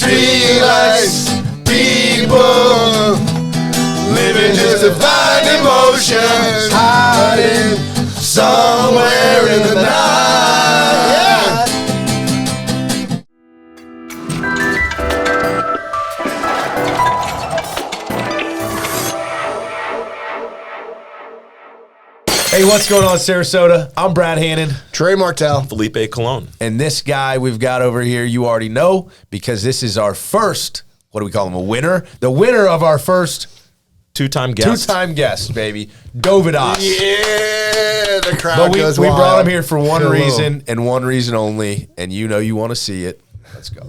realize people living just to find emotions, hiding somewhere in the night. Yeah. Hey, what's going on, Sarasota? I'm Brad Hannon. Trey Martell. Felipe Colon. And this guy we've got over here, you already know, because this is our first, what do we call him, a winner? The winner of our first two-time guest. Two-time guest, baby. Dovydas. Yeah, the crowd But goes we wild. brought him here for one Cool. reason and one reason only, and you know you want to see it. Let's go.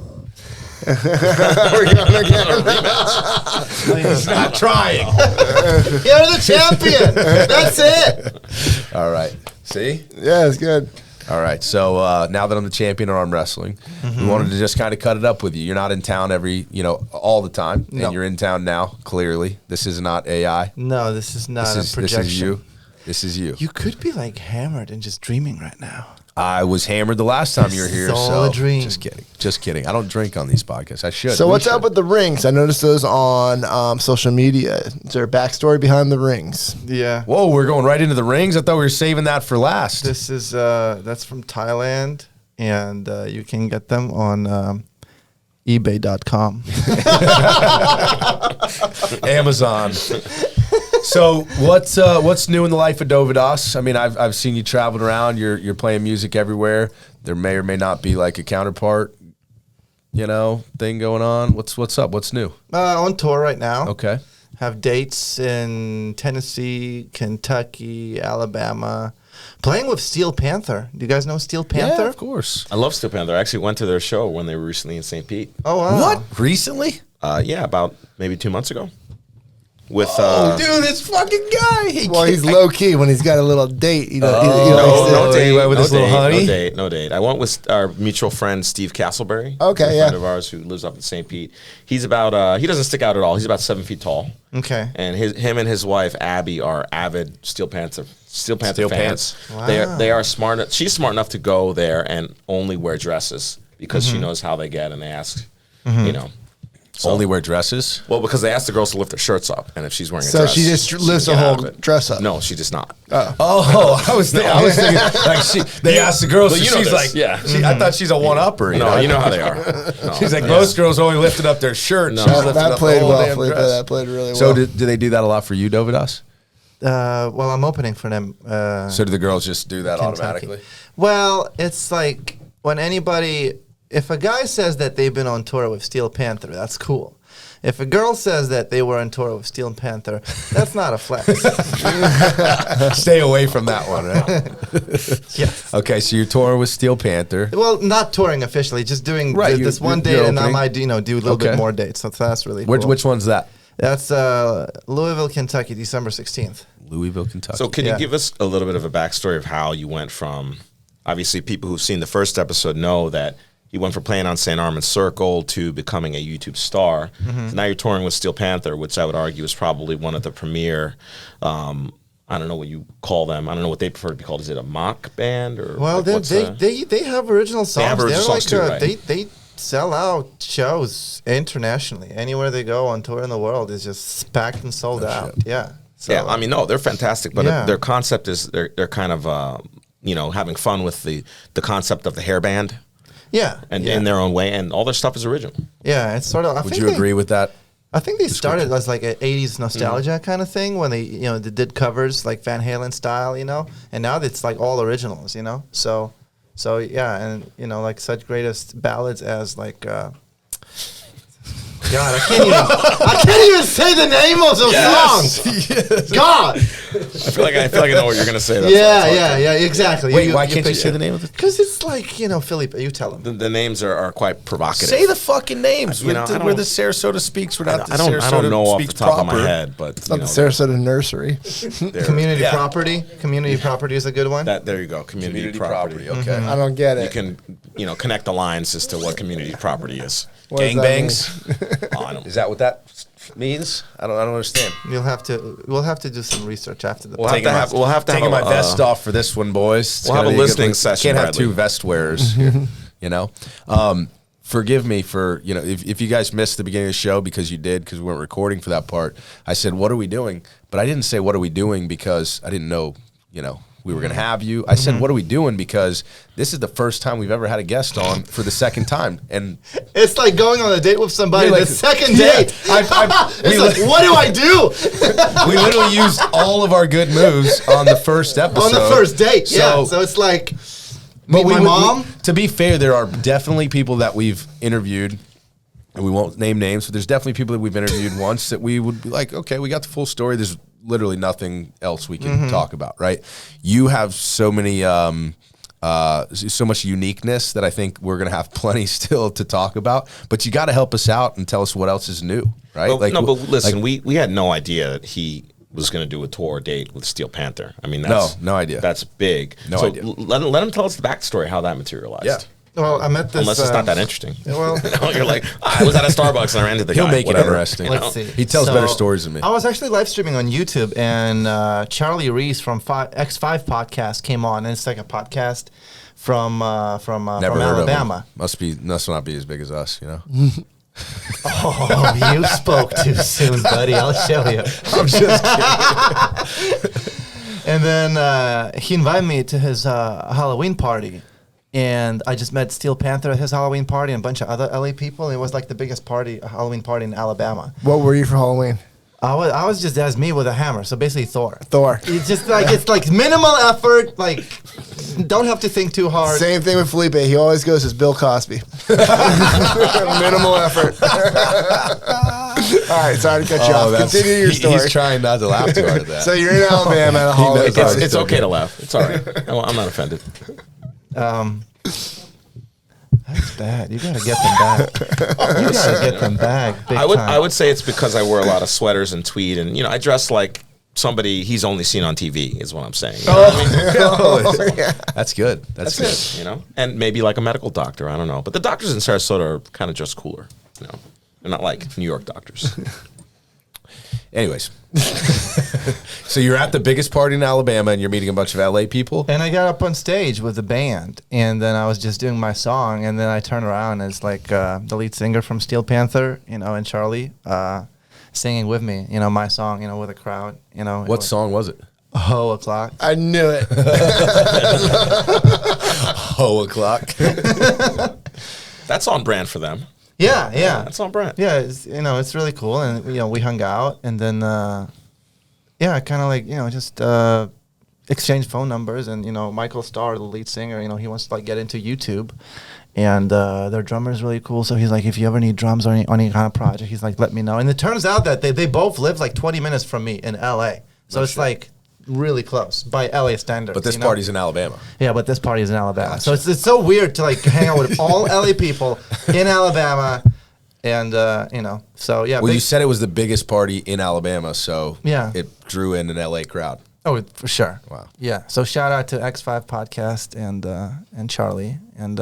We're gonna get a He's not trying. You're the champion. That's it. All right. See? Yeah, it's good. All right. So now that I'm the champion of arm wrestling, we wanted to just kind of cut it up with you. You're not in town all the time, and you're in town now, clearly. This is not AI. No, this is not a projection. This is you. This is you. You could be like hammered and just dreaming right now. I was hammered the last time you were here. It's all so a dream. Just kidding. Just kidding. I don't drink on these podcasts. I should. So We what's should. up with the rings? I noticed those on social media. Is there a backstory behind the rings? Yeah. Whoa, we're going right into the rings? I thought we were saving that for last. This is that's from Thailand, and you can get them on eBay.com. Amazon. So what's new in the life of Dovydas? I mean, I've seen you traveling around. You're playing music everywhere. There may or may not be like a counterpart, thing going on. What's up? What's new? On tour right now. Okay. Have dates in Tennessee, Kentucky, Alabama. Playing with Steel Panther. Do you guys know Steel Panther? Yeah, of course. I love Steel Panther. I actually went to their show when they were recently in St. Pete. Oh, wow. What? Recently? Yeah, about maybe 2 months ago. With dude, this fucking guy. Well, he's low key when he's got a little date. no date. He went with his little honey? No date. I went with our mutual friend Steve Castleberry. Okay, a yeah. friend of ours who lives up in St. Pete. He's about he doesn't stick out at all. He's about 7 feet tall. Okay. And him and his wife Abby are avid Steel Panther fans. Pants. Wow. They are smart. She's smart enough to go there and only wear dresses because she knows how they get, and they ask, So, Only wear dresses? Well, because they asked the girls to lift their shirts up, and if she's wearing a So dress, she just lifts get the out whole of it. dress up? No, she does not. Oh, I was thinking like they asked the girls, so you know she's this, like, yeah. I thought she's a one-upper. No, you know how they are. No. She's like, most girls only lifted up their shirt. No. She's lifted That up played the whole well, damn Felipe. dress. That played really well. So do they do that a lot for you, Dovydas? Well, I'm opening for them. So do the girls just do that Kentucky. automatically? Well, it's like when if a guy says that they've been on tour with Steel Panther, that's cool. If a girl says that they were on tour with Steel Panther, that's not a flex. Stay away from that one, right? Yes. Okay, so you're touring with Steel Panther. Well, not touring officially, just doing Right, this one you're date, and I opening. might do a little Okay. bit more dates. So that's really cool. Which one's that? That's Louisville, Kentucky, December 16th. Louisville, Kentucky. So can you Yeah. give us a little bit of a backstory of how you went from, obviously people who've seen the first episode know that you went from playing on St. Armand's Circle to becoming a YouTube star. So now you're touring with Steel Panther, which I would argue is probably one of the premier, I don't know what you call them. I don't know what they prefer to be called. Is it a mock band or? Well, like they have original songs. have original They're songs too, right? They sell out shows internationally. Anywhere they go on tour in the world is just packed and sold out. Yeah. So, yeah, I mean, no, they're fantastic, but Yeah. their concept is they're kind of having fun with the concept of the hairband. yeah, And yeah. in their own way, and all their stuff is original. Yeah, it's sort of. Would you agree with that? I think they started as like an 80s nostalgia kind of thing when they did covers like Van Halen style, and now it's like all originals, So yeah, and like such greatest ballads as like. God, I can't even say the name of those songs. Yes. God. I feel like I know what you're gonna say. Yeah, exactly. Wait, why can't you say the name of it? Because it's like, Philippe, you tell him. The names are quite provocative. Say the fucking names. You know, I We're don't- the Sarasota SpeaX. We're not the I Sarasota don't know off SpeaX the top proper. of my head, but It's not the Sarasota Nursery. Community Yeah. property. Community property is a good one. There you go. Community property. Okay. I don't get it. You can connect the lines as to what community property is. What does that Gangbangs. Oh, I don't- Is that what that means? I don't understand. We'll have to do some research after the We'll have to have Taking my a, vest off for this one, boys. It's we'll have gonna a be good listening look. session, Can't have Bradley. two vest wearers here, forgive me for, if you guys missed the beginning of the show, because you did, because we weren't recording for that part. I said, what are we doing? But I didn't say, what are we doing? Because I didn't know, we were going to have you. I said, what are we doing? Because this is the first time we've ever had a guest on for the second time. And it's like going on a date with somebody like, the second date. What do I do? We literally used all of our good moves on the first episode. On the first date, so it's like, but my mom? To be fair, there are definitely people that we've interviewed, and we won't name names, but there's definitely people that we've interviewed once that we would be like, okay, we got the full story. There's literally nothing else we can talk about, right? You have so many, so much uniqueness that I think we're going to have plenty still to talk about, but you got to help us out and tell us what else is new, right? Well, but listen, we had no idea that he was going to do a tour date with Steel Panther. I mean, no idea. That's big. No idea. Let him tell us the backstory, how that materialized. Yeah. Well, I met this. Unless it's not that interesting. Well, you're like, I was at a Starbucks and I ran into the guy. He'll make it interesting. Let's see. He tells better stories than me. I was actually live streaming on YouTube, and Charlie Reese from X5 Podcast came on, and it's like a podcast from Alabama. Must not be as big as us, Oh, you spoke too soon, buddy. I'll show you. I'm just kidding. And then he invited me to his Halloween party. And I just met Steel Panther at his Halloween party and a bunch of other LA people. And it was like the biggest Halloween party in Alabama. What were you for Halloween? I was just as me with a hammer, so basically Thor. It's just like it's like minimal effort, like don't have to think too hard. Same thing with Felipe. He always goes as Bill Cosby. Minimal effort. All right, sorry to cut you off. Continue your story. He's trying not to laugh too hard at that. So you're in Alabama at a Halloween party. It's okay to laugh. It's all right. I'm not offended. That's bad. You gotta get them back. You gotta get them back. Big time. I would say it's because I wear a lot of sweaters and tweed, and I dress like somebody he's only seen on TV. Is what I'm saying. Yeah. That's good. That's good. And maybe like a medical doctor. I don't know, but the doctors in Sarasota are kind of just cooler. They're not like New York doctors. Anyways, so you're at the biggest party in Alabama and you're meeting a bunch of LA people? And I got up on stage with the band, and then I was just doing my song, and then I turned around as like the lead singer from Steel Panther, and Charlie singing with me, my song, with a crowd, What song was it? Ho o'clock. I knew it. Ho o'clock. That's on brand for them. Yeah. That's on brand. Yeah, it's really cool, and we hung out, and then kind of like just exchanged phone numbers, and Michael Starr, the lead singer, he wants to like get into YouTube, and their drummer is really cool, so he's like, if you ever need drums or any kind of project, he's like, let me know. And it turns out that they both live like 20 minutes from me in LA, so it's like really close by LA standards. But this party's in Alabama. Yeah, but this party is in Alabama. Gotcha. So it's so weird to like hang out with all LA people in Alabama, and so yeah. Well, you said it was the biggest party in Alabama, so yeah, it drew in an LA crowd. Oh, for sure. Wow. Yeah. So shout out to X5 Podcast and Charlie, and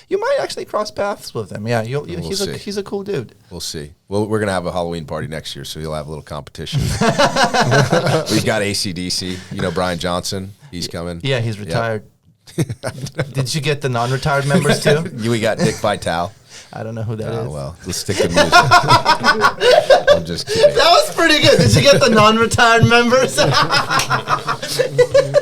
you might actually cross paths with him. Yeah, he's a cool dude. We'll see. Well, we're gonna have a Halloween party next year, so you'll have a little competition. We've got AC/DC. Brian Johnson. He's coming. Yeah, he's retired. Yep. Did you get the non-retired members too? We got Dick Vitale. I don't know who that is. Oh, well, let's stick to music. I'm just kidding. That was pretty good. Did you get the non-retired members?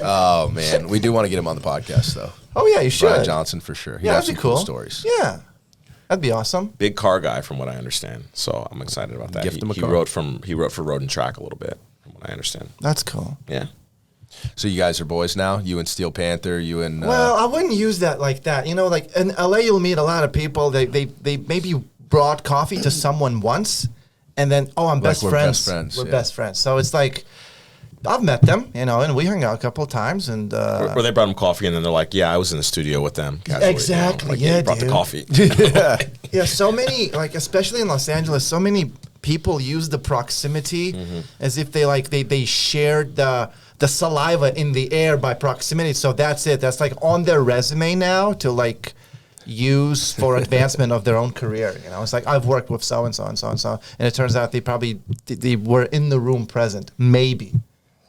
Oh, man. We do want to get him on the podcast, though. Oh, yeah, you should. Brian Johnson, for sure. He'd have some cool stories. Yeah. That'd be awesome. Big car guy, from what I understand. So I'm excited about that. Gift him a car. He wrote for Road and Track a little bit, from what I understand. That's cool. Yeah. So you guys are boys now? You and Steel Panther, you and... Well, I wouldn't use that like that. Like in LA, you'll meet a lot of people. They maybe brought coffee to someone once, and then, I'm best friends. We're best friends. So it's like, I've met them, and we hung out a couple of times. And or they brought them coffee, and then they're like, yeah, I was in the studio with them. Casually, exactly. Like, yeah, brought dude. the coffee. Yeah, so many, like, especially in Los Angeles, so many people use the proximity as if they shared the saliva in the air by proximity. So that's it. That's like on their resume now to like use for advancement of their own career. It's like, I've worked with so and so and so and so, and it turns out they were in the room present. Maybe,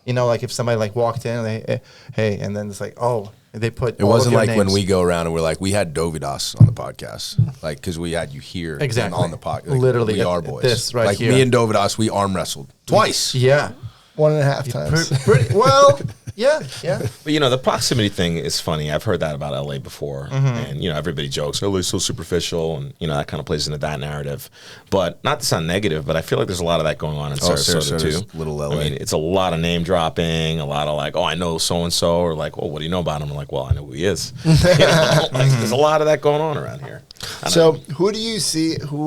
like if somebody like walked in and hey, and then it's like, oh, They put It all wasn't of your like when names. we go around and we're like, we had Dovydas on the podcast, like because we had you here and Exactly. on the podcast. Like, Literally, we are boys. this right like here. me and Dovydas, we arm wrestled twice. Yeah. 1.5 times. Pretty, well, yeah. But the proximity thing is funny. I've heard that about LA before, and everybody jokes LA's so superficial, and that kind of plays into that narrative. But not to sound negative, but I feel like there's a lot of that going on in Sarasota Sarasota's too. little LA. I mean, it's a lot of name dropping, a lot of like, oh, I know so and so, or like, well, what do you know about him? I'm like, well, I know who he is. There's a lot of that going on around here. So who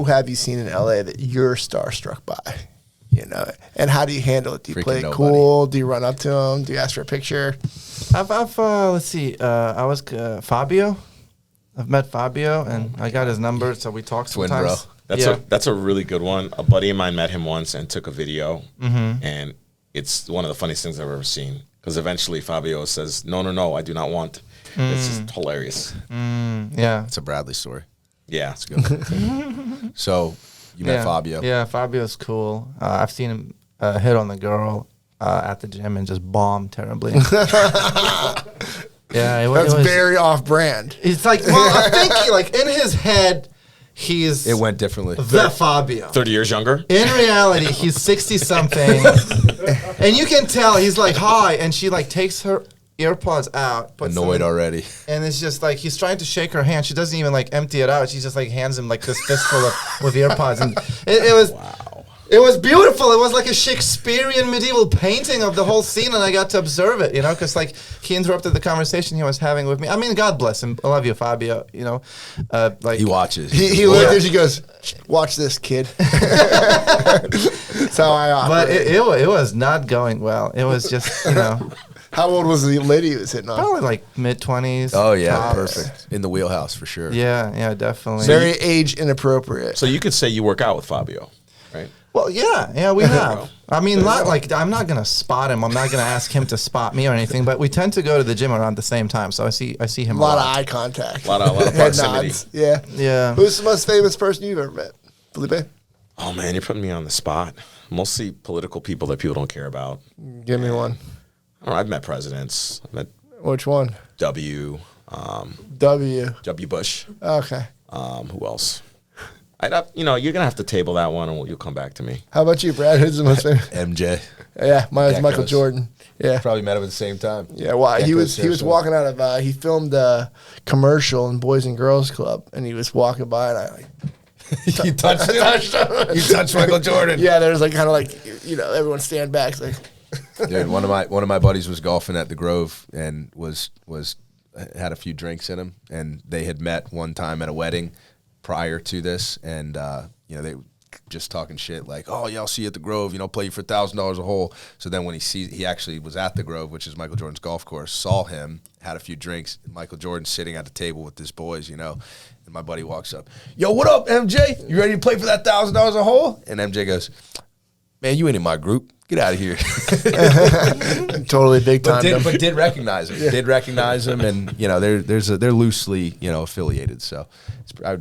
have you seen in LA that you're starstruck by? And how do you handle it? Do you Freaking play it nobody. cool? Do you run up to them? Do you ask for a picture? I've let's see. I was Fabio. I've met Fabio, and I got his number, so we talk Twin sometimes. bro. That's a really good one. A buddy of mine met him once and took a video, and it's one of the funniest things I've ever seen. Because eventually Fabio says, "No, I do not want." It's just hilarious. Yeah. It's a Bradley story. Yeah, it's good. So you met Fabio. Yeah, Fabio's cool. I've seen him hit on the girl at the gym and just bomb terribly. Yeah, That's it was very off-brand. It's like, well, I think like in his head, he's It went differently. the Fabio. 30 years younger. In reality, he's 60 something, and you can tell he's like hi, and she like takes her earpods out, puts them Annoyed in, already. and it's just like he's trying to shake her hand. She doesn't even like empty it out. She just like hands him like this fistful with earpods, and it was. Wow. It was beautiful. It was like a Shakespearean medieval painting of the whole scene, and I got to observe it, because like he interrupted the conversation he was having with me. I mean, God bless him. I love you, Fabio. Like He watches. He looked at you, he goes, "Watch this, kid." That's how I but operate. it was not going well. It was just How old was the lady he was hitting on? probably like mid-20s. Oh yeah, tops. perfect. In the wheelhouse for sure. Yeah, definitely. Very age inappropriate. So you could say you work out with Fabio, right? Well, yeah, we have. I mean, not like I'm not gonna spot him. I'm not gonna ask him to spot me or anything. But we tend to go to the gym around the same time, so I see him A lot of eye contact. A lot of Head proximity. nods. Yeah. Yeah. Who's the most famous person you've ever met? Felipe? Oh man, you're putting me on the spot. Mostly political people that people don't care about. Give me one. I don't know, I've met presidents. I've met Which one? W. W. W. Bush. Okay. Who else? You're gonna have to table that one, and you'll come back to me. How about you, Brad? Who's the most famous? MJ. Yeah, mine's That Michael goes. Jordan. Yeah. Probably met him at the same time. Yeah, well, That he goes was Sarasota. walking out of he filmed a commercial in Boys and Girls Club, and he was walking by, and I like You touched him. You touched Michael Jordan. yeah, there's like kind of like everyone stand back. It's like Dude, one of my buddies was golfing at the Grove and was had a few drinks in him, and they had met one time at a wedding prior to this, and they just talking shit like, oh yeah, I'll see you at the Grove, play you for $1,000 a hole. So then when he actually was at the Grove, which is Michael Jordan's golf course, saw him, had a few drinks, Michael Jordan sitting at the table with his boys, and my buddy walks up, yo, what up, MJ? You ready to play for that $1,000 a hole? And MJ goes, man, you ain't in my group. Get out of here. totally big time. But did recognize him. Did recognize him, and they're loosely affiliated. So I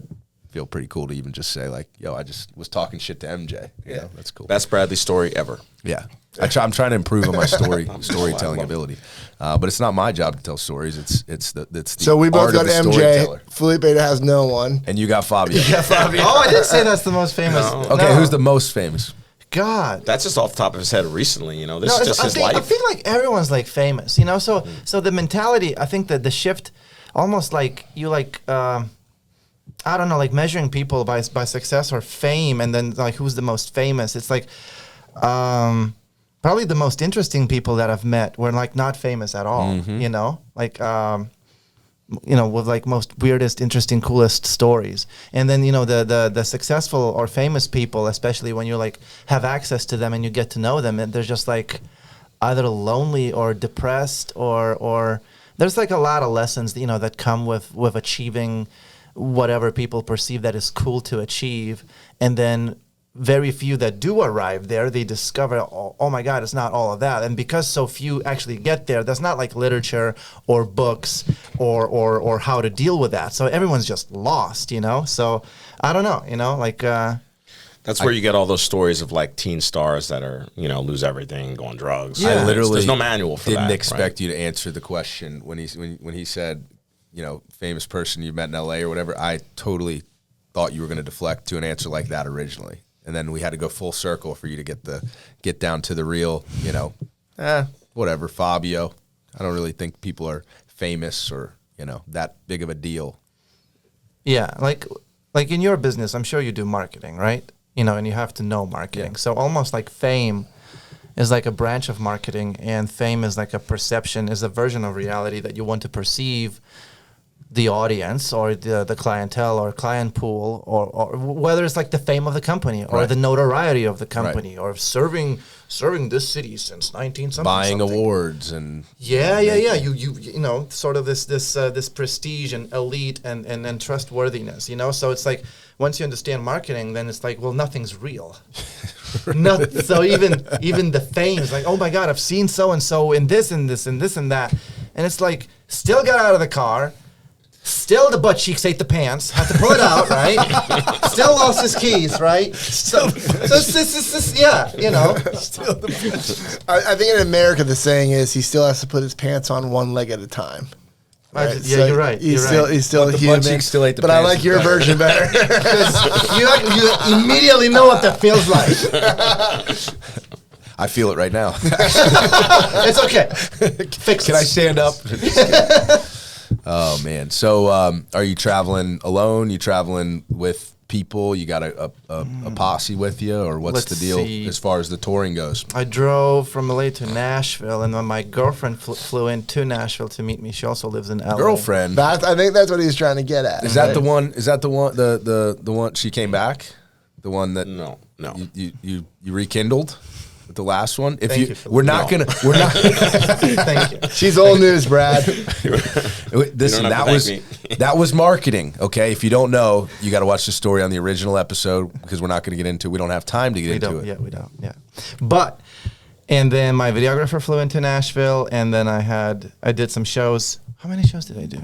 feel pretty cool to even just say like, yo, I just was talking shit to MJ. Yeah, that's cool. Best Bradley story ever. Yeah, I'm trying to improve on my storytelling ability, but it's not my job to tell stories. It's the So we both art of got the MJ. storyteller. Felipe has no one. And you got Fabio. Oh, I didn't say that's the most famous. No. Okay, No. who's the most famous? God? That's just off the top of his head recently. This is just I his think, life. I feel like everyone's like famous, So the mentality, I think that the shift, almost like you like, I don't know, like measuring people by success or fame, and then like who's the most famous. It's like, probably the most interesting people that I've met were like not famous at all. Like. With like most weirdest, interesting, coolest stories. And then, the successful or famous people, especially when you like have access to them and you get to know them, and they're just like either lonely or depressed or there's like a lot of lessons, that come with achieving whatever people perceive that is cool to achieve. And then very few that do arrive there, they discover, oh my God, it's not all of that. And because so few actually get there, there's not like literature or books or how to deal with that. So everyone's just lost, So I don't know, That's where you get all those stories of like teen stars that are, lose everything, go on drugs. I literally there's no manual for didn't that. expect you to answer the question when he said, famous person you met in LA or whatever. I totally thought you were going to deflect to an answer like that originally, and then we had to go full circle for you to get down to the real, whatever, Fabio. I don't really think people are famous or that big of a deal. Yeah, like in your business, I'm sure you do marketing, right? And you have to know marketing. Yeah. So almost like fame is like a branch of marketing, and fame is like a perception, is a version of reality that you want to perceive the audience or the clientele or client pool, or whether it's like the fame of the company or Right. the notoriety of the company, or serving this city since 19 something. Buying awards and Yeah. You sort of this prestige and elite and trustworthiness. So it's like once you understand marketing, then it's like, well, nothing's real. So even the fame is like, oh my God, I've seen so and so in this and this and this and that, and it's like still got out of the car. Still the butt cheeks ate the pants. Had to pull it out, right? Still lost his keys, right? So this, yeah. still the I think in America the saying is he still has to put his pants on one leg at a time. Yeah, you're right. He's You're still But the human. butt cheeks still ate the but I pants like is your better. version better. you immediately know what that feels like. I feel it right now. It's okay. Fix Can it. I stand up? Oh man! So, are you traveling alone? You traveling with people? You got a posse with you, or what's Let's the deal see. as far as the touring goes? I drove from LA to Nashville, and then my girlfriend flew into Nashville to meet me. She also lives in LA. Girlfriend, I think that's what he's trying to get at. is that the one? Is that the one? The one she came back? The one that No. you rekindled with the last one? If Thank you, you for we're not gonna we're not. Thank you. She's old news, Brad. Listen, have to thank me. that was marketing. Okay, if you don't know, you got to watch the story on the original episode because we're not going to get into. We don't have time to get into it. Yeah, we don't. Yeah, but and then my videographer flew into Nashville, and then I did some shows. How many shows did I do?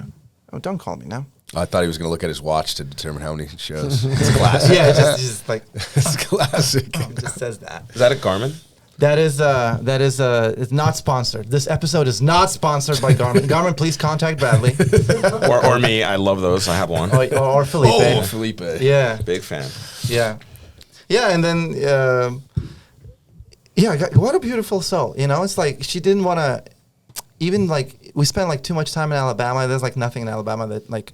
Oh, don't call me now. I thought he was going to look at his watch to determine how many shows. Yeah, it's just like It's classic. it just says that. Is that a Garmin? That is it's not sponsored. This episode is not sponsored by Garmin. Garmin, please contact Bradley or me? I love those. I have one. or Felipe. Oh, Felipe. Yeah, Big fan. yeah, and then what a beautiful soul. It's like she didn't want to. Even like we spent like too much time in Alabama. There's like nothing in Alabama that like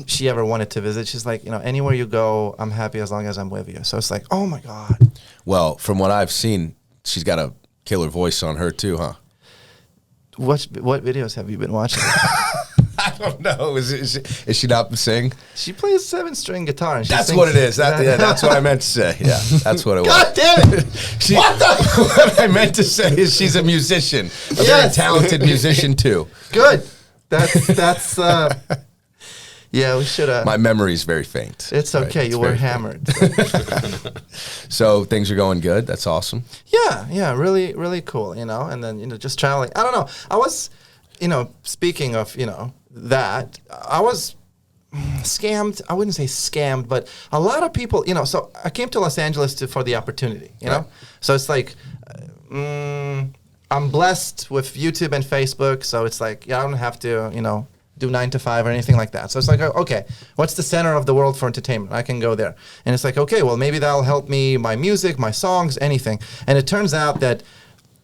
she ever wanted to visit. She's like, anywhere you go, I'm happy as long as I'm with you. So it's like, oh my God. Well, from what I've seen, she's got a killer voice on her too, huh? What videos have you been watching? I don't know. Is she not sing? She plays 7-string guitar. And she That's sings- what it is. That's what I meant to say. Yeah, that's what it was. God damn it! What I meant to say is she's a musician, a very Yes. talented musician too. Good. That's yeah, we should have. My memory's very faint. It's okay. Right, You were very hammered. So things are going good. That's awesome. Yeah, really, really cool, and then, just traveling. I don't know. I was, speaking of, that, I was scammed. I wouldn't say scammed, but a lot of people, so I came to Los Angeles for the opportunity, you know? Right. So it's like, I'm blessed with YouTube and Facebook, so it's like, I don't have to, do 9 to 5 or anything like that. So it's like, okay, what's the center of the world for entertainment? I can go there. And it's like, okay, well, maybe that'll help me, my music, my songs, anything. And it turns out that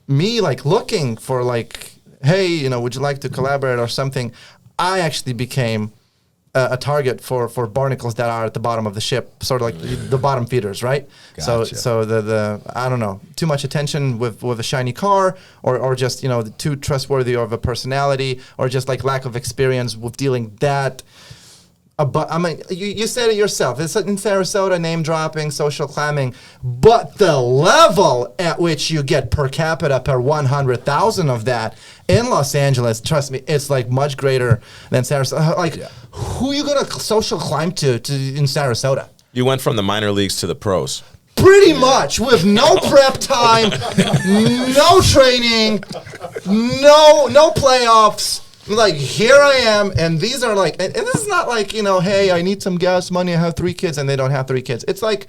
me, like, looking for, like, hey, would you like to collaborate or something, I actually became a target for barnacles that are at the bottom of the ship, sort of like the bottom feeders, right? Gotcha. So the I don't know, too much attention with a shiny car, or just too trustworthy of a personality, or just like lack of experience with dealing that. But I mean, you said it yourself. It's in Sarasota, name dropping, social climbing, but the level at which you get per capita per 100,000 of that in Los Angeles, trust me, it's like much greater than Sarasota. Like, who are you gonna social climb to in Sarasota? You went from the minor leagues to the pros. Pretty much, with no prep time, no training, no playoffs. Like, here I am, and these are like, and this is not like, hey, I need some gas money, I have 3 kids, and they don't have 3 kids. It's like,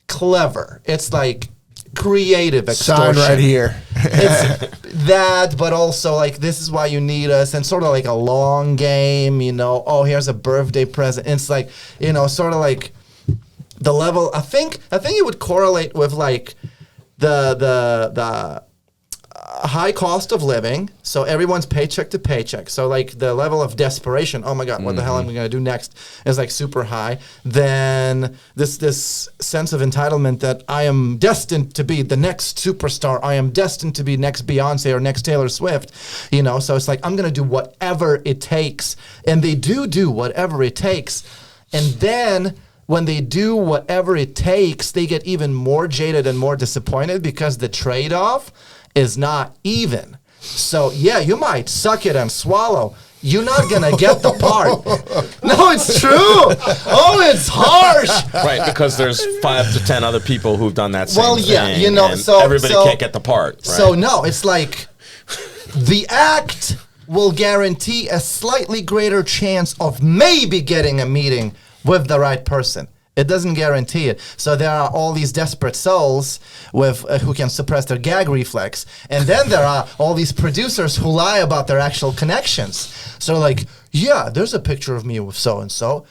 clever. It's like creative extortion. Sign right here. It's that, but also like this is why you need us, and sort of like a long game, you know. Oh, here's a birthday present. It's like, you know, sort of like the level. I think it would correlate with like the high cost of living, so everyone's paycheck to paycheck. So like the level of desperation, oh my God, what the hell am I going to do next, is like super high. Then this sense of entitlement that I am destined to be the next superstar, I am destined to be next Beyonce or next Taylor Swift, you know. So it's like I'm going to do whatever it takes, and they do whatever it takes, and then when they do whatever it takes, they get even more jaded and more disappointed because the trade-off is not even. So yeah, you might suck it and swallow. You're not gonna get the part. No, it's true. Oh, it's harsh. Right, because there's 5 to 10 other people who've done that same thing. Yeah, you know, and so everybody can't get the part. Right? So no, it's like the act will guarantee a slightly greater chance of maybe getting a meeting with the right person. It doesn't guarantee it. So there are all these desperate souls with who can suppress their gag reflex. And then there are all these producers who lie about their actual connections. So like, yeah, there's a picture of me with so-and-so.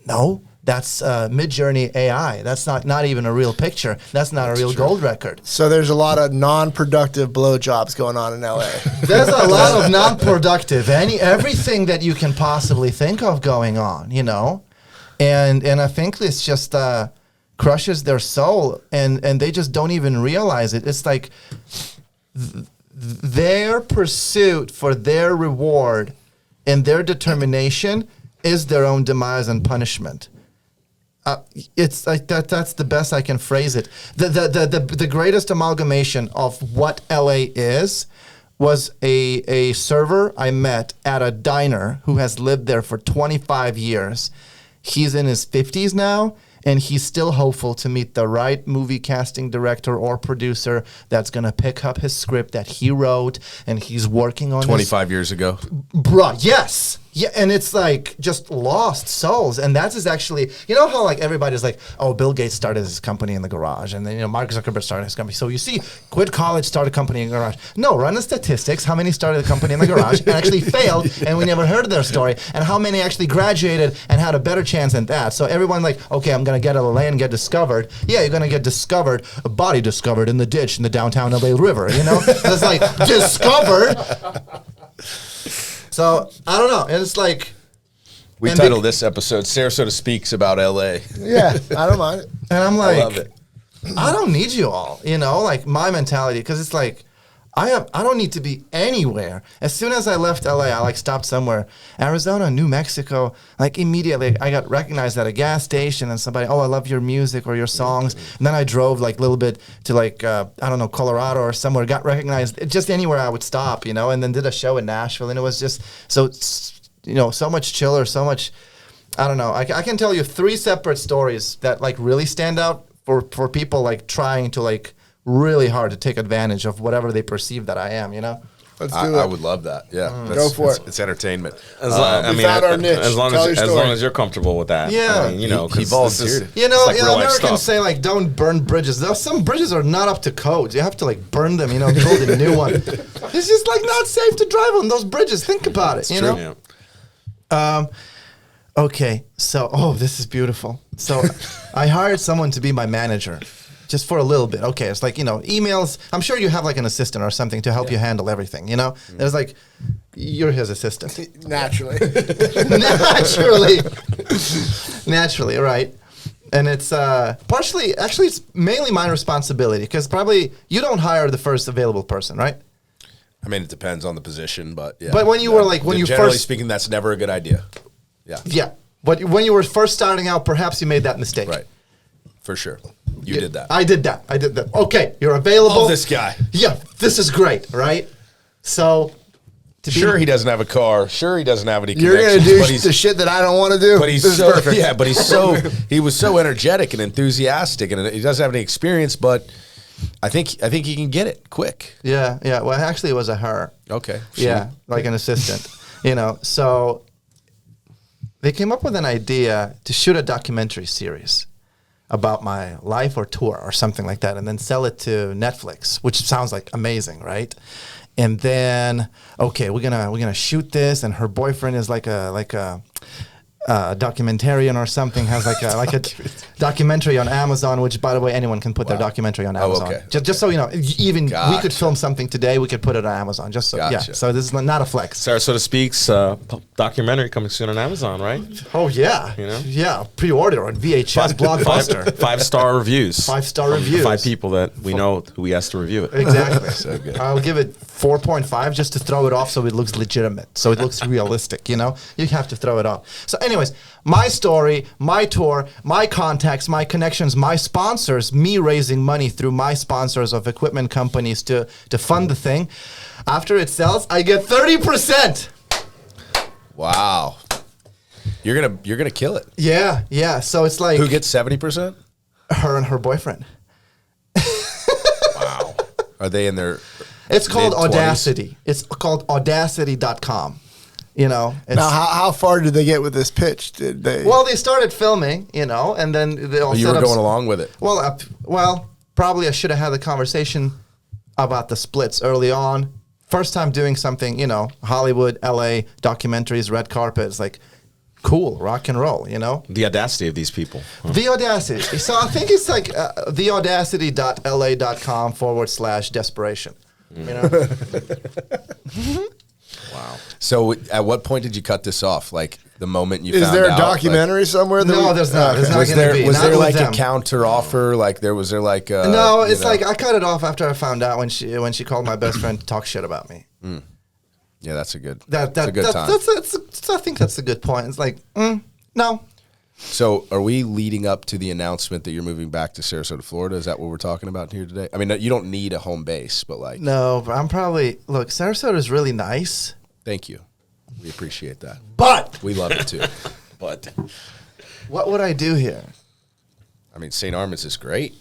No, that's Mid-Journey AI. That's not even a real picture. That's not a real gold record. So there's a lot of non-productive blowjobs going on in LA. There's a lot of non-productive, everything that you can possibly think of going on, you know? And I think this just crushes their soul, and they just don't even realize it. It's like their pursuit for their reward and their determination is their own demise and punishment. It's like that's the best I can phrase it. The greatest amalgamation of what LA is was a server I met at a diner who has lived there for 25 years. He's in his 50s now, and he's still hopeful to meet the right movie casting director or producer that's going to pick up his script that he wrote, and he's working on 25 years ago. Bruh, yes. Yeah, and it's like just lost souls. And that's is actually, you know how like everybody's like, oh, Bill Gates started his company in the garage, and then, you know, Mark Zuckerberg started his company. So you see, quit college, start a company in the garage. No, run the statistics. How many started a company in the garage and actually failed, and we never heard their story, and how many actually graduated and had a better chance than that. So everyone like, okay, I'm going to get to LA and get discovered. Yeah, you're going to get discovered, a body discovered in the ditch in the downtown LA River, you know? It's like, discovered. So, I don't know. It's like... We titled this episode, Sarasota SpeaX about LA. Yeah, I don't mind it. And I'm like... I love it. I don't need you all, you know? Like, my mentality, because it's like, I don't need to be anywhere. As soon as I left LA, I like stopped somewhere. Arizona, New Mexico, like immediately I got recognized at a gas station, and somebody, oh, I love your music or your songs. And then I drove like a little bit to like, I don't know, Colorado or somewhere, got recognized, just anywhere I would stop, you know, and then did a show in Nashville. And it was just so, you know, so much chiller, so much, I don't know. I can tell you 3 separate stories that like really stand out for people like trying to like, really hard to take advantage of whatever they perceive that I am, you know? Let's do it. I would love that. Yeah. Go for it. It's entertainment. Found our niche. As long Tell your story. as you're comfortable with that. Yeah. I mean, you know, He because this is volunteered. You know, like real life Americans stuff. say like don't burn bridges. Some bridges are not up to code. You have to like burn them, you know, build a new one. It's just like not safe to drive on those bridges. Think about it, you know? Yeah. Okay, so, this is beautiful. So I hired someone to be my manager. Just for a little bit. Okay, it's like, you know, emails. I'm sure you have like an assistant or something to help you handle everything, you know? There's like, you're his assistant. Naturally. Naturally, right. And it's partially, actually, it's mainly my responsibility because probably you don't hire the first available person, right? I mean, it depends on the position, but yeah. But when you were like, when you generally first... speaking, that's never a good idea. Yeah. Yeah. But when you were first starting out, perhaps you made that mistake. Right. For sure. You did that. I did that. Okay, you're available. Love this guy. Yeah, this is great, right? So, Sure, he doesn't have a car. Sure, he doesn't have any You're connections. going to but do he's, the shit that I don't want to do. but he's This is so perfect. yeah. But he was so energetic and enthusiastic, and he doesn't have any experience. But I think he can get it quick. yeah. Well, actually, it was a her. Okay. Yeah, like an assistant. You know, so they came up with an idea to shoot a documentary series about my life or tour or something like that, and then sell it to Netflix, which sounds like amazing, right? And then, okay, we're gonna shoot this, and her boyfriend is like a documentarian or something, has like a documentary on Amazon, which, by the way, anyone can put their documentary on Amazon. Okay. Just so you know, even we could film something today, we could put it on Amazon. Just so, yeah. So this is not a flex. Sarasota SpeaX documentary coming soon on Amazon, right? Oh yeah, yeah. Pre-order on VHS Blockbuster. 5-star reviews. 5-star reviews. 5 people that we know who we asked to review it. Exactly. So good. I'll give it 4.5 just to throw it off so it looks legitimate, so it looks realistic, you know? You have to throw it off. So anyways, my story, my tour, my contacts, my connections, my sponsors, me raising money through my sponsors of equipment companies to fund the thing. After it sells, I get 30%. Wow. You're gonna kill it. Yeah. So it's like... Who gets 70%? Her and her boyfriend. Wow. Are they in their... It's called mid-20s? Audacity. It's called Audacity.com. You know, Now, how far did they get with this pitch? Did they? Well, they started filming, you know, and then they all You set were up. going along with it. Well, probably I should have had the conversation about the splits early on. First time doing something, you know, Hollywood, LA, documentaries, red carpets, like cool, rock and roll, you know? The audacity of these people. The Audacity. So I think it's like theaudacity.la.com/desperation. You know? Wow. So at what point did you cut this off? Like the moment you Is found there a out, documentary somewhere? No, there's not. There's not was gonna there be. was Not there with like them. a counter offer? Like was there like a, No, it's you know? like I cut it off after I found out when she called my best friend to talk shit about me. Yeah, that's a good. That's a good time. I think that's a good point. It's like, no. So, are we leading up to the announcement that you're moving back to Sarasota, Florida? Is that what we're talking about here today? I mean, you don't need a home base, but like, No, but look, Sarasota is really nice. thank you. We appreciate that. But We love it too. But what would I do here? I mean, St. Armand's is great.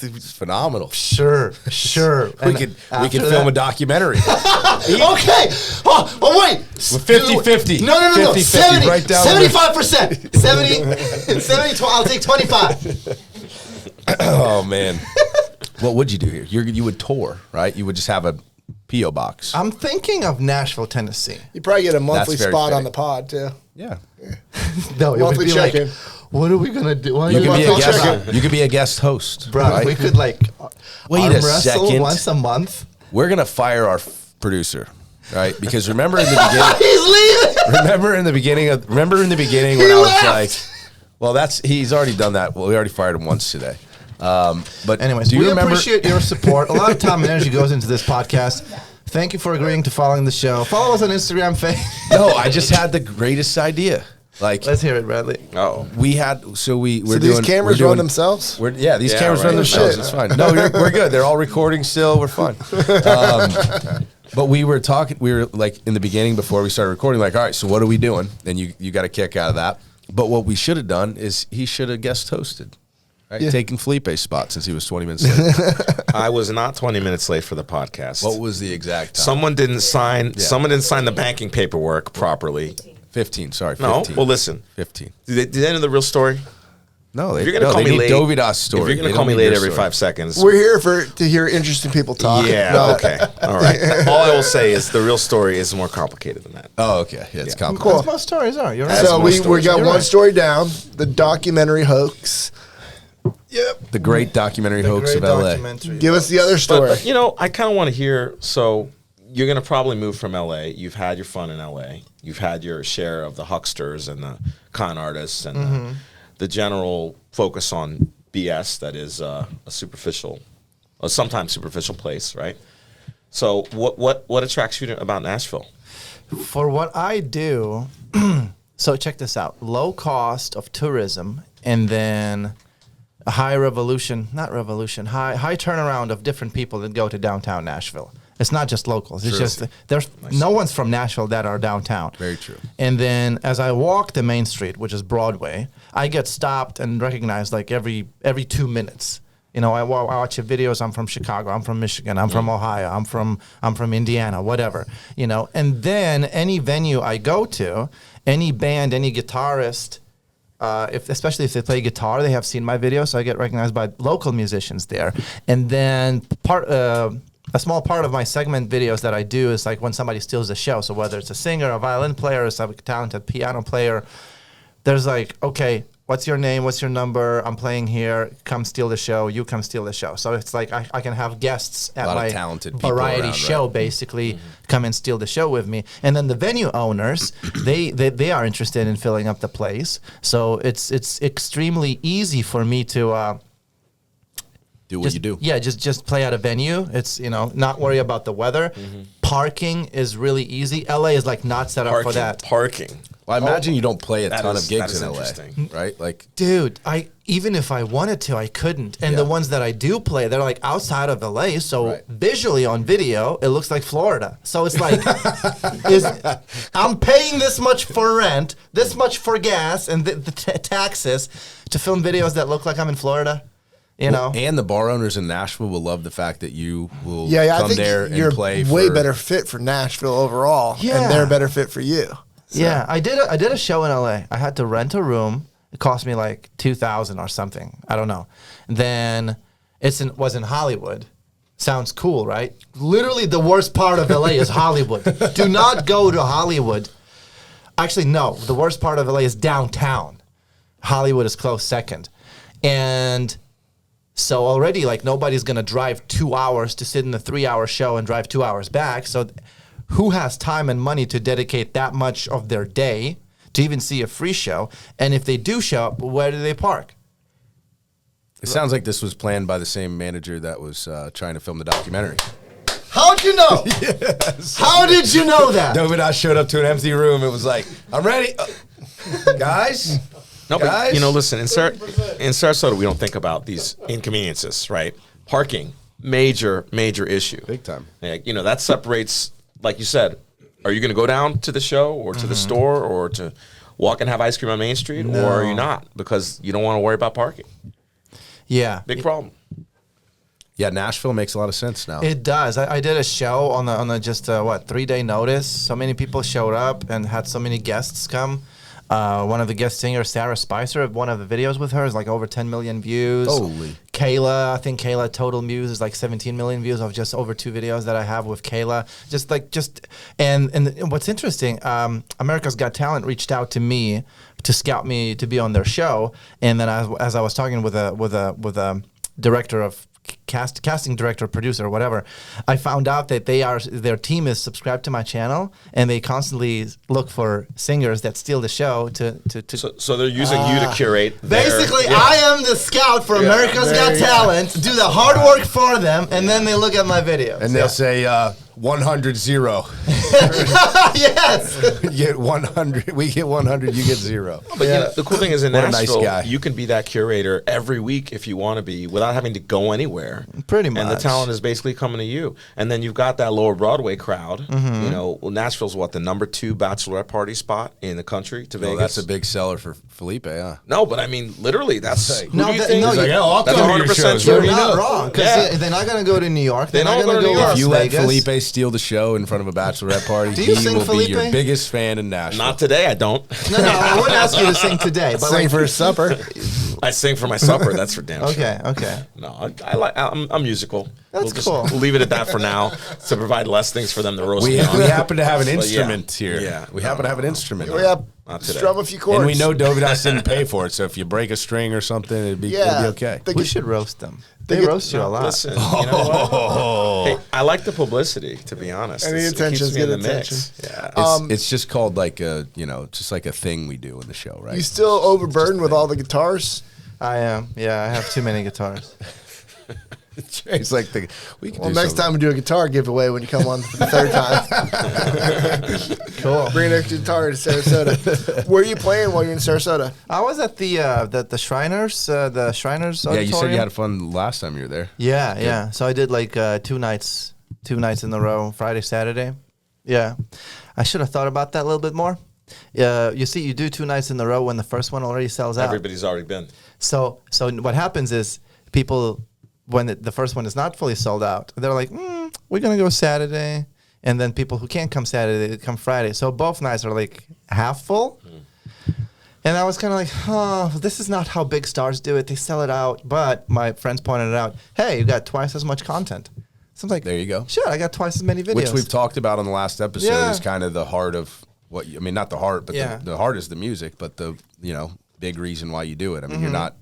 It's phenomenal. Sure. We could film a documentary. Okay. Oh wait. With 50-50. No. 50-50, 70, right down the 75%. 70, I'll take 25. Oh man. What would you do here? You would tour, right? You would just have a P.O. box. I'm thinking of Nashville, Tennessee. You probably get a monthly very spot on fitting. the pod too. Yeah. No, it would Monthly be like, check-in. what are we gonna do? Why You are could be a I'll guest. check You could be a guest host, Bro, right? we could like Wait arm a wrestle second. once a month. We're gonna fire our producer, right? Because remember in the beginning. He's leaving. Remember in the beginning when I was like, well, he's already done that. Well, we already fired him once today. But Anyways, do you we remember? appreciate your support. A lot of time and energy goes into this podcast. Thank you for agreeing to following the show. Follow us on Instagram, No, I just had the greatest idea. Like Let's hear it, Bradley. Oh. we had, we're So doing. these cameras we're run doing- themselves? These Yeah, cameras right. run themselves. Shit. It's fine. No, we're good. They're all recording still. We're fine. But we were talking. We were like in the beginning before we started recording. Like, all right, so what are we doing? And you got a kick out of that. But what we should have done is he should have guest hosted, right? Yeah. Taking Felipe's spot since he was 20 minutes late. I was not 20 minutes late for the podcast. What was the exact time? Someone didn't sign the banking paperwork properly. 15. Sorry, 15. No, well, listen. 15. Did they know the real story? No, If you're gonna call they me need late, Dovydas' story. If you're They gonna don't call me need late your every story. 5 seconds, We're here to hear interesting people talk. yeah, No. okay, all right. All I will say is the real story is more complicated than that. Oh, okay. Yeah, it's Yeah. complicated. Cool. That's most stories are. You're right. So more we stories. got You're one right. story down, the documentary hoax. Yep. The great documentary hoax of LA. Give us the other story. But you know, I kind of want to hear. So you're gonna probably move from LA. You've had your fun in LA. You've had your share of the hucksters and the con artists and the general focus on BS that is a superficial, a sometimes superficial place, right? So what attracts you about Nashville? For what I do, so check this out. Low cost of tourism and then a high turnaround of different people that go to downtown Nashville. It's not just locals. It's just there's no one's from Nashville that are downtown. Very true. And then as I walk the main street, which is Broadway, I get stopped and recognized like every 2 minutes. You know, I watch your videos. I'm from Chicago. I'm from Michigan. I'm from Ohio. I'm from Indiana. Whatever. You know. And then any venue I go to, any band, any guitarist, especially if they play guitar, they have seen my video, so I get recognized by local musicians there. And then a small part of my segment videos that I do is like when somebody steals the show. So whether it's a singer, a violin player, or some talented piano player, there's like, okay, what's your name? What's your number? I'm playing here. Come steal the show. You come steal the show. So it's like I can have guests at my talented people variety around, show, right? basically, come and steal the show with me. And then the venue owners, they are interested in filling up the place. So it's extremely easy for me to do what you do. Yeah, just play at a venue. It's, not worry about the weather. Parking is really easy. LA is like not set up for that. Parking. Well, I imagine you don't play a That ton is- of gigs that in is LA, interesting. right? Like, Dude, even if I wanted to, I couldn't. And the ones that I do play, they're like outside of LA. So Right. visually on video, it looks like Florida. So it's like, I'm paying this much for rent, this much for gas, and the taxes to film videos that look like I'm in Florida. and the bar owners in Nashville will love the fact that you will I come think there you're and play. way for, better fit for Nashville overall, Yeah. and they're a better fit for you. So. Yeah, I did a show in LA. I had to rent a room. It cost me like $2,000 or something. I don't know. Then was in Hollywood. Sounds cool, right? Literally the worst part of LA is Hollywood. Do not go to Hollywood. Actually, no. The worst part of LA is downtown. Hollywood is close second. And so already, like, nobody's going to drive 2 hours to sit in a 3-hour show and drive 2 hours back. So who has time and money to dedicate that much of their day to even see a free show? And if they do show up, where do they park? It sounds like this was planned by the same manager that was trying to film the documentary. How'd you know? Yes. How did you know that? Dovydas showed up to an empty room. It was like, I'm ready. Guys? No, but Guys? listen, in Sarasota, we don't think about these inconveniences, right? Parking, major issue. Big time. Like, that separates, like you said, are you going to go down to the show or to the store or to walk and have ice cream on Main Street, or are you not? Because you don't want to worry about parking. Yeah. Big problem. Yeah, Nashville makes a lot of sense now. It does. I did a show on a just 3-day notice. So many people showed up and had so many guests come. One of the guest singers, Sarah Spicer, one of the videos with her is like over 10 million views. Holy. Kayla, I think Kayla total views is like 17 million views of just over 2 videos that I have with Kayla. And what's interesting, America's Got Talent reached out to me to scout me to be on their show, and then as I was talking with a director of casting director, producer, whatever, I found out that their team is subscribed to my channel, and they constantly look for singers that steal the show to So they're using you to curate. basically, I am the scout for America's Got Talent, do the hard work for them, and then they look at my videos. And they'll say 100-0. Yes. You get 100. We get 100. You get 0. But the cool thing is in What a nice Nashville, guy. you can be that curator every week if you want to be without having to go anywhere. Pretty And the much. talent is basically coming to you. And then you've got that lower Broadway crowd. Nashville's the number 2 bachelorette party spot in the country to Vegas. Oh, that's a big seller for Felipe, huh? No, but I mean, literally, that's who No, do you that- think? no, is you- I'll that's come to your 100% shows. true. You're We not know. wrong, because Yeah. they're not going to go to New York. They're They not don't going go to to go New York. Las If you let Vegas. Felipe steal the show in front of a bachelorette party, Do you he sing will be your Felipe? biggest fan in Nashville. Not today, I don't. No, I wouldn't ask you to sing today. But Sing for his supper. I sing for my supper. That's for damn sure. okay. No, I'm musical. That's We'll leave it at that for now to provide less things for them to roast We me on. happen to have an But yeah. instrument here. Yeah. We happen to have an instrument. We have Not today. strum a few chords. And we know Dovydas didn't pay for it, so if you break a string or something, it'd be okay. We should roast them. They They get- roast you a lot. Listen, you know what? Hey, I like the publicity, to be honest. Any It attention keeps is me in good the mix. attention. Yeah. It's just called like just like a thing we do in the show, right? You still overburdened with all the guitars? I am. Yeah, I have too many guitars. It's like we can Well, do next something. time we do a guitar giveaway when you come on for the 3rd time. Cool. Bring an extra guitar to Sarasota. Where are you playing while you're in Sarasota? I was at the Shriners, Yeah, auditorium. you said you had fun last time you were there. Yeah. So I did like 2 nights in a row, Friday, Saturday. Yeah. I should have thought about that a little bit more. You see, you do 2 nights in a row when the first one already sells out. Everybody's already been. So what happens is people, when the first one is not fully sold out, they're like, we're going to go Saturday. And then people who can't come Saturday, they come Friday. So both nights are like half full. And I was kind of like, this is not how big stars do it. They sell it out. But my friends pointed out, hey, you got twice as much content. So I'm like, there you go. Sure, I got twice as many videos. Which we've talked about on the last episode Yeah. is kind of the heart of what I mean, not the heart, but Yeah. the heart is the music, but the, big reason why you do it. I mean, you're not,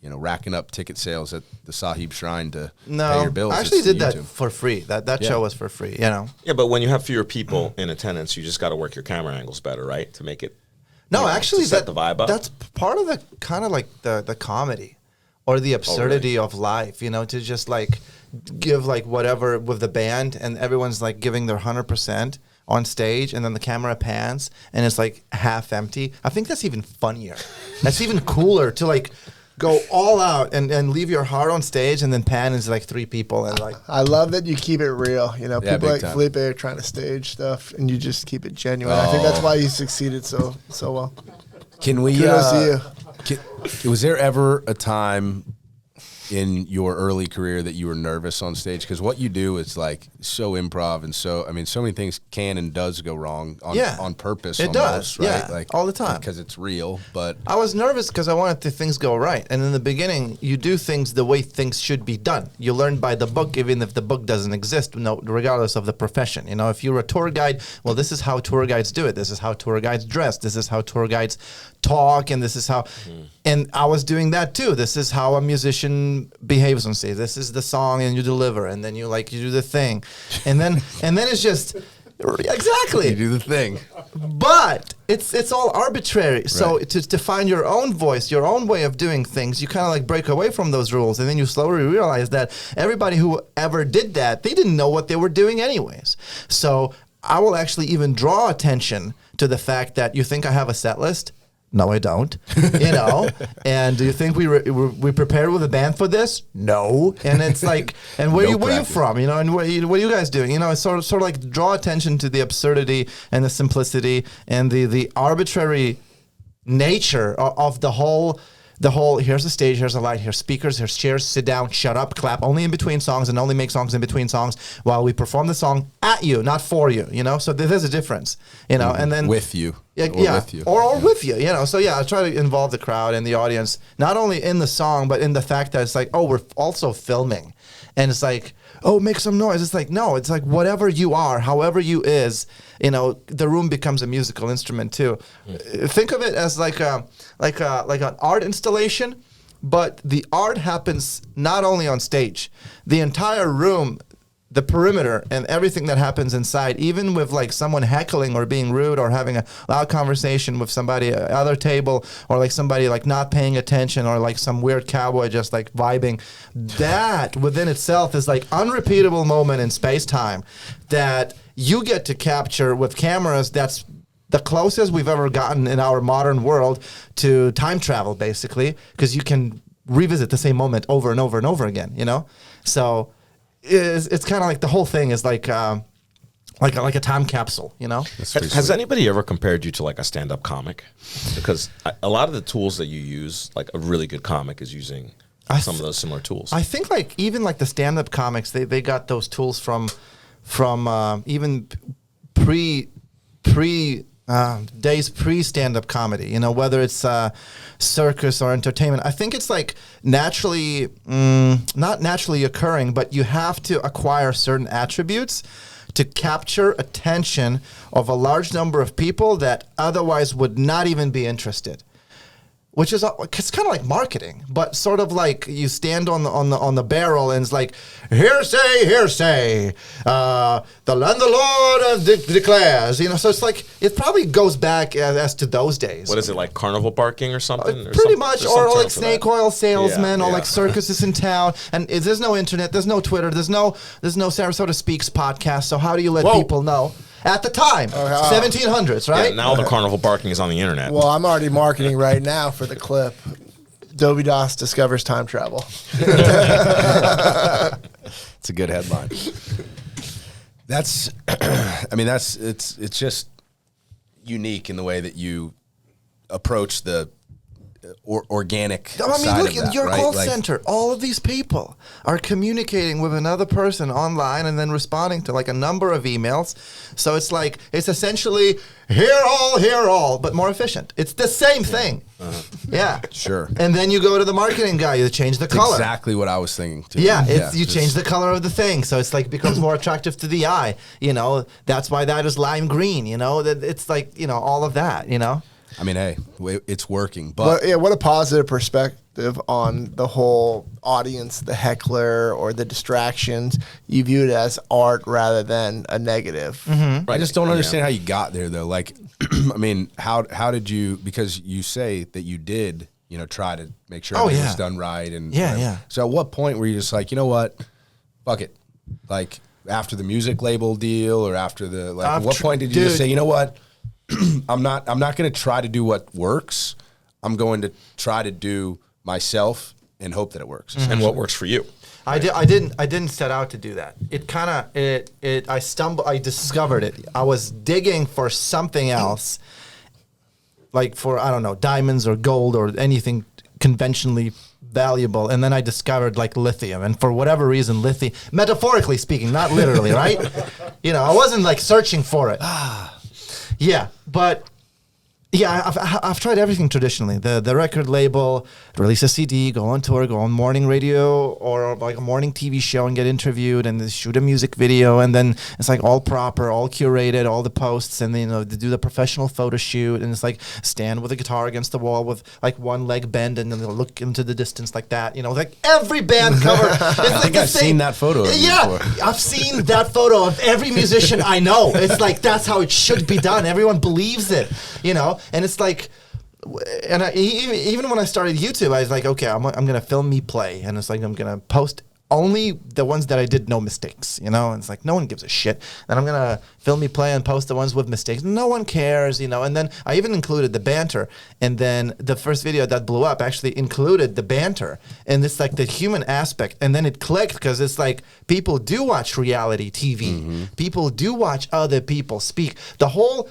racking up ticket sales at the Sahib Shrine to pay your bills. I actually did that YouTube. for free. That show was for free, Yeah, but when you have fewer people in attendance, you just got to work your camera angles better, right? To make it. No, actually, to set the vibe up. That's part of the kind of like the comedy or the absurdity of life, to just like give like whatever with the band and everyone's like giving their 100% on stage and then the camera pans and it's like half empty. I think that's even funnier. That's even cooler to like go all out and leave your heart on stage and then pan into like 3 people and like. I love that you keep it real. People big like time. Felipe are trying to stage stuff, and you just keep it genuine. I think that's why you succeeded so well. Can we, Kudos to you. was there ever a time in your early career that you were nervous on stage? Because what you do is like so improv and so many things can and does go wrong on purpose. It almost, does, right? yeah, Like all the time. because it's real. But I was nervous because I wanted the things go right. And in the beginning, you do things the way things should be done. You learn by the book, even if the book doesn't exist, regardless of the profession. If you're a tour guide, well, this is how tour guides do it. This is how tour guides dress. This is how tour guides talk. And this is how... And I was doing that too. This is how a musician behaves on stage. This is the song and you deliver. And then you do the thing. And then it's just... Exactly. you do the thing. But it's all arbitrary. So Right. to find your own voice, your own way of doing things, you kind of like break away from those rules, and then you slowly realize that everybody who ever did that, they didn't know what they were doing anyways. So I will actually even draw attention to the fact that you think I have a set list. No, I don't. And do you think we prepared with a band for this? No. And it's like, and where you practice. from? And what are you guys doing? It's sort of like draw attention to the absurdity and the simplicity and the arbitrary nature of the whole. Here's a stage, here's a light, here's speakers, here's chairs, sit down, shut up, clap, only in between songs and only make songs in between songs while we perform the song at you, not for you, So there's a difference, and then With you. yeah, Or with you. or with you, So yeah, I try to involve the crowd and the audience, not only in the song, but in the fact that it's like, oh, we're also filming. And it's like, oh, make some noise. It's like, no, it's like whatever you are, however you is, the room becomes a musical instrument too. Think of it as like an art installation, but the art happens not only on stage. The entire room, the perimeter and everything that happens inside, even with like someone heckling or being rude or having a loud conversation with somebody at other table, or like somebody like not paying attention, or like some weird cowboy just like vibing, that within itself is like unrepeatable moment in space-time that you get to capture with cameras. That's the closest we've ever gotten in our modern world to time travel, basically, because you can revisit the same moment over and over and over again, So it's kind of like the whole thing is like a time capsule, Has anybody ever compared you to like a stand-up comic? Because a lot of the tools that you use, like a really good comic is using some of those similar tools. I think like even like the stand-up comics, they got those tools from even days pre stand-up comedy, whether it's circus or entertainment. I think it's like naturally, not naturally occurring, but you have to acquire certain attributes to capture attention of a large number of people that otherwise would not even be interested. Which is it's kind of like marketing, but sort of like you stand on the barrel and it's like hearsay, the Lord declares, So it's like it probably goes back as to those days. What is it, like carnival barking or something? Pretty much, or like snake oil salesmen, or Yeah. like circuses in town. And there's no internet, there's no Twitter, there's no Sarasota SpeaX Podcast. So how do you let people know? At the time, 1700s, right? Yeah, now the carnival barking is on the internet. Well, I'm already marketing right now for the clip. Dovydas discovers time travel. It's a good headline. It's just unique in the way that you approach the organic. I mean, side look of at that, your right? call Like, center. All of these people are communicating with another person online and then responding to like a number of emails. So it's like, it's essentially hear all, but more efficient. It's the same thing. Yeah. Sure. And then you go to the marketing guy, you change the color. Exactly what I was thinking too. Yeah, you change the color of the thing, so it's like becomes more attractive to the eye. You know, that's why that is lime green. You know, that it's like, you know, all of that. You know. I mean, hey, it's working. But yeah, what a positive perspective on the whole audience, the heckler or the distractions. You view it as art rather than a negative. Mm-hmm. I just don't understand how you got there, though. Like, I mean, how did you? Because you say that you did, you know, try to make sure everything was done right, and yeah. So at what point were you just like, you know what, fuck it, like after the music label deal or after the like, at what point did you just say, you know what? I'm not going to try to do what works. I'm going to try to do myself and hope that it works. Mm-hmm. And what works for you. I didn't set out to do that. I discovered it. I was digging for something else, like for, I don't know, diamonds or gold or anything conventionally valuable, and then I discovered like lithium, and for whatever reason, lithium, metaphorically speaking, not literally, right? You know, I wasn't like searching for it. Yeah, but yeah, I've tried everything traditionally. The record label, release a CD, go on tour, go on morning radio or like a morning TV show and get interviewed and shoot a music video, and then it's like all proper, all curated, all the posts, and then, you know, they do the professional photo shoot, and it's like stand with a guitar against the wall with like one leg bent and then they'll look into the distance like that, you know, like every band cover. I think I've seen that photo of you before. I've seen that photo of every musician I know. It's like that's how it should be done. Everyone believes it, you know. And it's like, and even when I started YouTube, I was like, okay, I'm gonna film me play, and it's like I'm gonna post only the ones that I did no mistakes, you know. And it's like no one gives a shit. And I'm gonna film me play and post the ones with mistakes. No one cares, you know. And then I even included the banter, and then the first video that blew up actually included the banter, and it's like the human aspect. And then it clicked because it's like people do watch reality TV, people do watch other people speak. The whole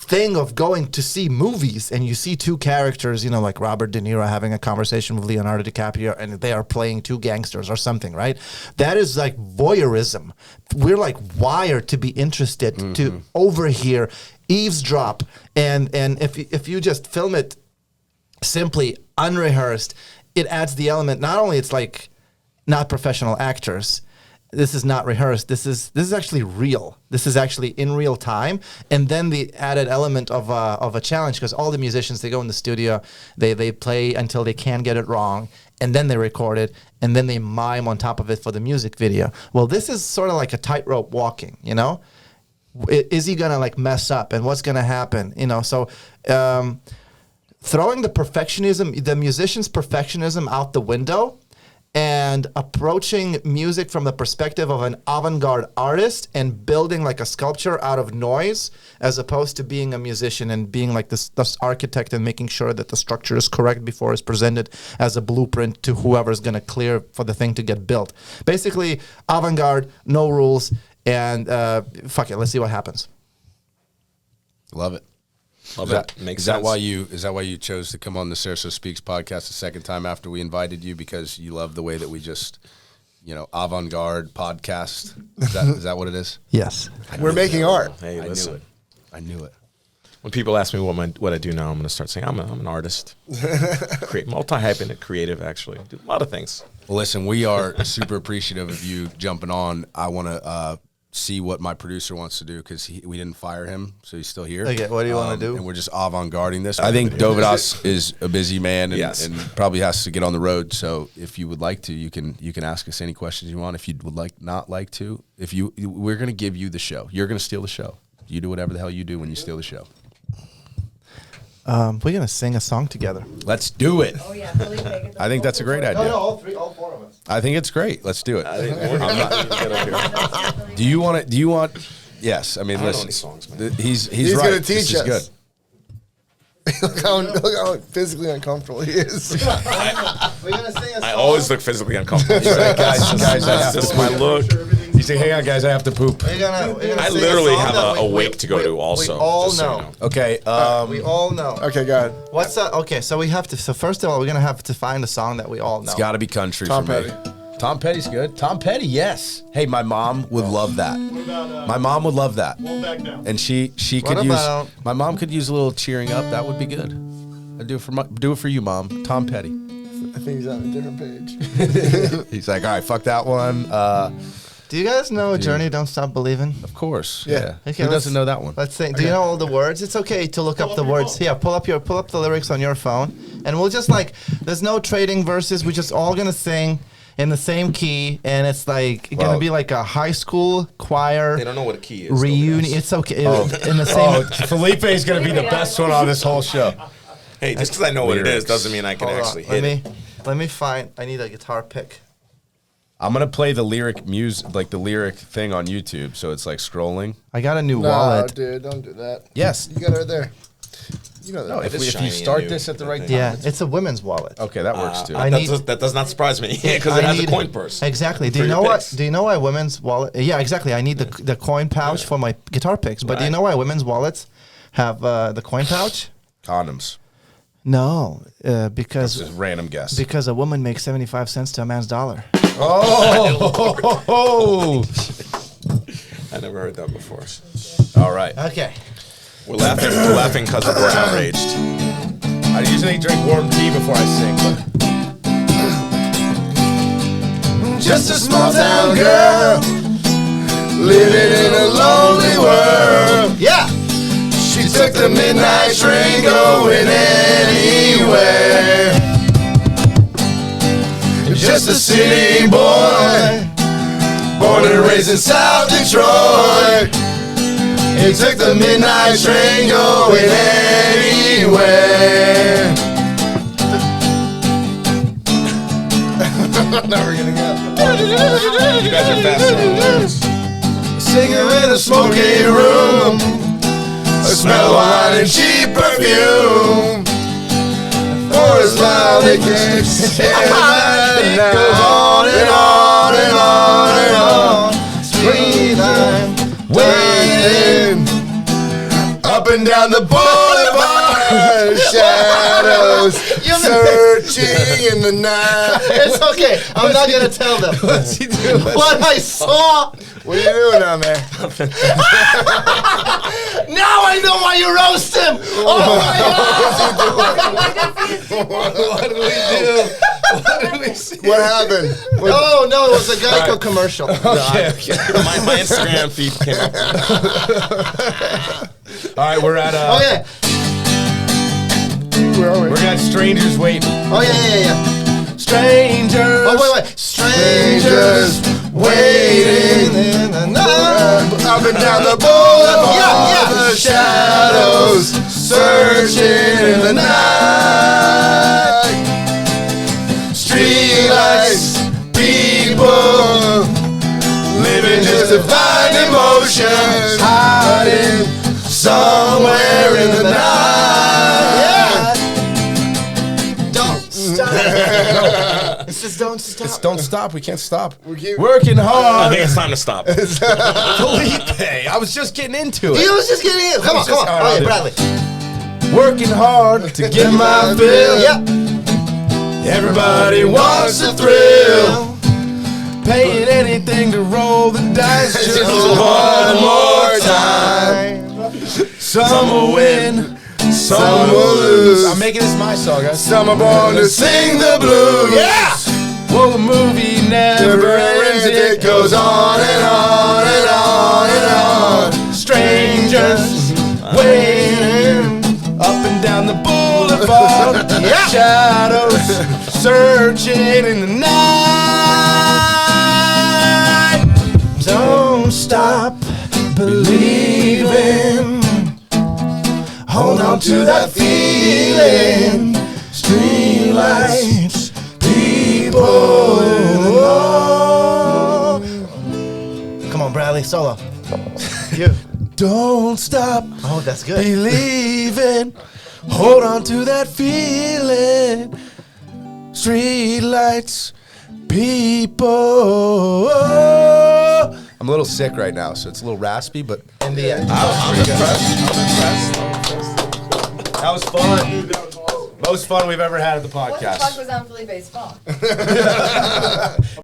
thing of going to see movies and you see two characters, you know, like Robert De Niro having a conversation with Leonardo DiCaprio and they are playing two gangsters or something, right? That is like voyeurism. We're like wired to be interested, to overhear, eavesdrop, and if you just film it simply unrehearsed, it adds the element. Not only it's like not professional actors. This is not rehearsed. This is actually real. This is actually in real time. And then the added element of a challenge, because all the musicians, they go in the studio, they play until they can't get it wrong, and then they record it, and then they mime on top of it for the music video. Well, this is sort of like a tightrope walking, you know? Is he gonna like mess up, and what's gonna happen, you know? So throwing the musician's perfectionism out the window, and approaching music from the perspective of an avant-garde artist and building like a sculpture out of noise, as opposed to being a musician and being like this architect and making sure that the structure is correct before it's presented as a blueprint to whoever's going to clear for the thing to get built. Basically, avant-garde, no rules, and fuck it, let's see what happens. Love it. Love that. Makes Is sense. that why you chose to come on the Sarasota SpeaX podcast the second time after we invited you, because you love the way that we just, you know, avant-garde podcast? Is that what it is? Yes. We're making art. Hey, listen. I knew it. When people ask me what I do now, I'm going to start saying I'm an artist. Create multi-hyphenate creative, actually. Do a lot of things. Well, listen, we are super appreciative of you jumping on. I want to see what my producer wants to do, because we didn't fire him, so he's still here. Okay, what do you want to do? And we're just avant-garding this. I think Dovydas is a busy man and probably has to get on the road. So if you would like to, you can ask us any questions you want. If you would not like to, we're going to give you the show. You're going to steal the show. You do whatever the hell you do when you steal the show. We're going to sing a song together. Let's do it. Oh, yeah. I think that's a great idea. all four of us. I think it's great. Let's do it. I think I'm not even get up here. Do you want? Yes. I mean, I don't know listen. any songs, man. He's He's right. gonna teach This is us. good. Look how physically uncomfortable he is. We're going to sing a song. I always look physically uncomfortable. Guys, I have That's just to my look. He's He's like, hang on, guys, I have to poop. We're gonna I sing literally song have that a wake to go to also. We all just so you know. Okay. We all know. Okay, go ahead. What's that? Okay, so we have to. So first of all, we're gonna have to find a song that we all know. It's got to be country Tom for me. Petty. Tom Petty's good. Tom Petty, yes. Hey, my mom would love that. My mom would love that. And she What could use. about- My mom could use a little cheering up. That would be good. I'd do it for you, Mom. Tom Petty. I think he's on a different page. He's like, all right, fuck that one. Do you guys know Journey? Don't Stop Believing. Of course. Yeah. Okay, Who doesn't know that one? Let's sing. Do you know all the words? It's okay to look up the words. Yeah, pull up the lyrics on your phone, and we'll just there's no trading verses. We're just all gonna sing in the same key, and it's gonna be like a high school choir. They don't know what a key is. reunion. It's okay in the same. Felipe is going to be the best one on this whole show. Hey, just because I know what it is Lyrics. doesn't mean I can Hold on. actually hit it. Let me find. I need a guitar pick. I'm going to play the lyric music, like the lyric thing on YouTube, so it's like scrolling. I got a new No, wallet. dude, don't do that. Yes. You got it right there. You know that. No, It is if shiny you and start new. this at the right time. Yeah, it's a women's wallet. Okay, that works too. I need- That does not surprise me because it I has a need- coin purse. Exactly. Do for you your know what? picks. Do you know why women's wallet? Yeah, exactly. I need the coin pouch for my guitar picks. But do you Right. know why women's wallets have the coin pouch? Condoms. No, Just because random guess. a woman makes 75 cents to a man's dollar. Oh! I never heard that before. All right. Okay. We're laughing because we're outraged. I usually drink warm tea before I sing, but Just a small town girl living in a lonely world. Yeah. She took the midnight train going anywhere. Just a city boy, born and raised in South Detroit. He took the midnight train going anywhere. Now we're gonna go. You guys are fast on words. Singing in a smoky room, a smell of wine and cheap perfume. For a smile they can't stand. It goes on and on and on and on. Sweet line, waiting up and down the boulevard. Shadows searching in the night. It's okay. I'm not gonna tell them. what's he doing? What I saw. What are you doing down there? Now I know why you roast him. Oh my What did we do? What did we see? What happened? What- Oh no, it was a Geico commercial. Okay. My Instagram feed came up. All right, we're at Okay. Where are we? we're at strangers waiting. Oh yeah. Strangers. Oh wait. Strangers waiting in the night. Up and down the boulevard. Yeah. The shadows searching in the night. Streetlights, people living just to find emotions, hiding somewhere in the night. Don't stop. It says don't stop. It's don't stop. We can't stop. keep- Working I hard. think it's time to stop. Felipe, I was just getting into He it. was just getting in. Come on. All right, Oh yeah, dude. Bradley. Working hard to get my fill. Yeah. Everybody wants a thrill. Paying anything to roll the dice just one more time. Some will win, some will lose. I'm making this my song, guys. Some are born to sing the blues. Yeah! Well, the movie never ends. It goes on and on and on and on. Strangers waiting up and down the boulevard. Shadows searching in the night. Don't stop believing. Hold on to that feeling. Streetlights, people in the night. Come on, Bradley. Solo. You. Don't stop Oh, that's good. believing. Hold on to that feeling. Streetlights, people. I'm I'm a little sick right now, so it's a little raspy, but In the end. I'm impressed. that was fun. Most fun we've ever had at the What the fuck podcast. was on Felipe's phone?